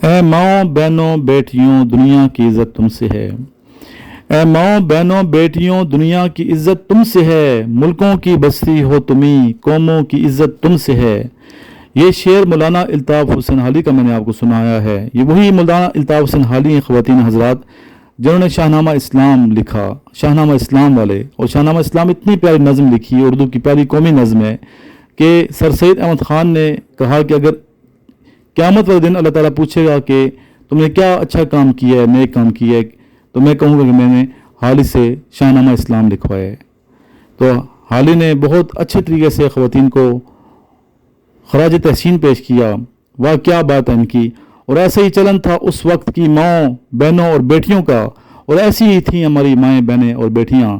اے ماؤں بہنوں بیٹیوں دنیا کی عزت تم سے ہے۔ اے ماؤں بہنوں بیٹیوں دنیا کی عزت تم سے ہے، ملکوں کی بستی ہو تمہیں، قوموں کی عزت تم سے ہے۔ یہ شعر مولانا الطاف حسین حالی کا میں نے آپ کو سنایا ہے۔ یہ وہی مولانا الطاف حسین حالی ہیں خواتین حضرات جنہوں نے شاہنامہ اسلام لکھا، شاہنامہ اسلام والے۔ اور شاہنامہ اسلام اتنی پیاری نظم لکھی، اردو کی پیاری قومی نظم ہے کہ سر سید احمد خان نے کہا کہ اگر قیامت والے دن اللہ تعالیٰ پوچھے گا کہ تم نے کیا اچھا کام کیا ہے، نیک کام کیا ہے، تو میں کہوں گا کہ میں نے حالی سے شاہنامہ اسلام لکھوایا ہے۔ تو حالی نے بہت اچھے طریقے سے خواتین کو خراج تحسین پیش کیا۔ واہ کیا بات ہے ان کی۔ اور ایسا ہی چلن تھا اس وقت کی ماؤں بہنوں اور بیٹیوں کا، اور ایسی ہی تھیں ہماری مائیں بہنیں اور بیٹیاں۔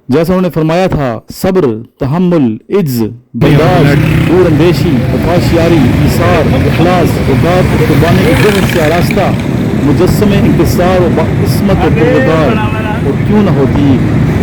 جیسا انہوں نے فرمایا تھا، صبر، تحمل، عجز، برداشت، دور اندیشی، وفاشیاری، ایثار، اخلاص، وقار اور قربانی کے ذہن سے آراستہ مجسم انکسار و عصمت و پروردگار، اور کیوں نہ ہوتی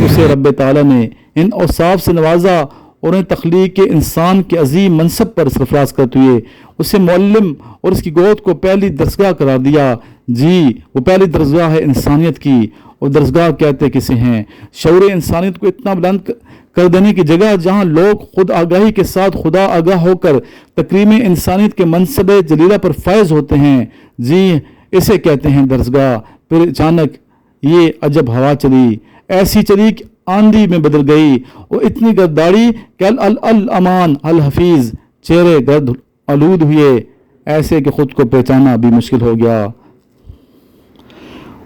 اسے رب تعالیٰ نے ان اوصاف سے نوازا اور انہیں تخلیق انسان کے عظیم منصب پر سرفراز کرتے ہوئے اسے معلم اور اس کی گود کو پہلی درسگاہ قرار دیا۔ جی وہ پہلی درسگاہ ہے انسانیت کی، اور درسگاہ کہتے کسے ہیں؟ شعور انسانیت کو اتنا بلند کر دینے کی جگہ جہاں لوگ خود آگاہی کے ساتھ خدا آگاہ ہو کر تکریم انسانیت کے منصب جلیلہ پر فائز ہوتے ہیں، جی اسے کہتے ہیں درسگاہ۔ پھر اچانک یہ عجب ہوا چلی، ایسی چلی کہ آندھی میں بدل گئی، اور اتنی گرداڑی کہ الامان الحفیظ چہرے گرد آلود ہوئے، ایسے کہ خود کو پہچانا بھی مشکل ہو گیا۔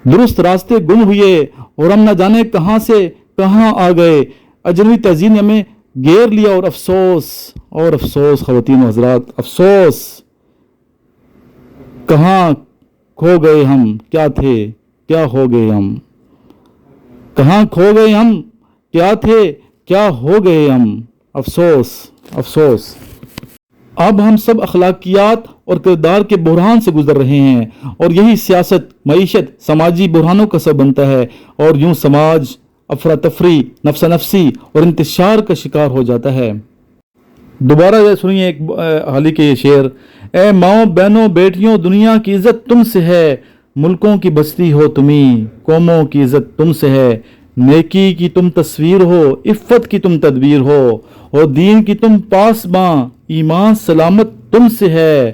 درست راستے گم ہوئے اور ہم نہ جانے کہاں سے کہاں آ گئے، اجنبی تہذیب نے ہمیں گھیر لیا، اور افسوس اور افسوس خواتین و حضرات، افسوس کہاں کھو گئے ہم، کیا تھے کیا ہو گئے ہم، کہاں کھو گئے ہم، کیا تھے کیا ہو گئے ہم، افسوس افسوس۔ اب ہم سب اخلاقیات اور کردار کے بحران سے گزر رہے ہیں، اور یہی سیاست، معیشت، سماجی بحرانوں کا سبب بنتا ہے، اور یوں سماج افراتفری، نفسا نفسی اور انتشار کا شکار ہو جاتا ہے۔ دوبارہ سنیے ایک حالی کے یہ شعر، اے ماؤں بہنوں بیٹیوں دنیا کی عزت تم سے ہے، ملکوں کی بستی ہو تمہیں، قوموں کی عزت تم سے ہے، نیکی کی تم تصویر ہو، عفت کی تم تدبیر ہو، اور دین کی تم پاسباں، ایمان سلامت تم سے ہے،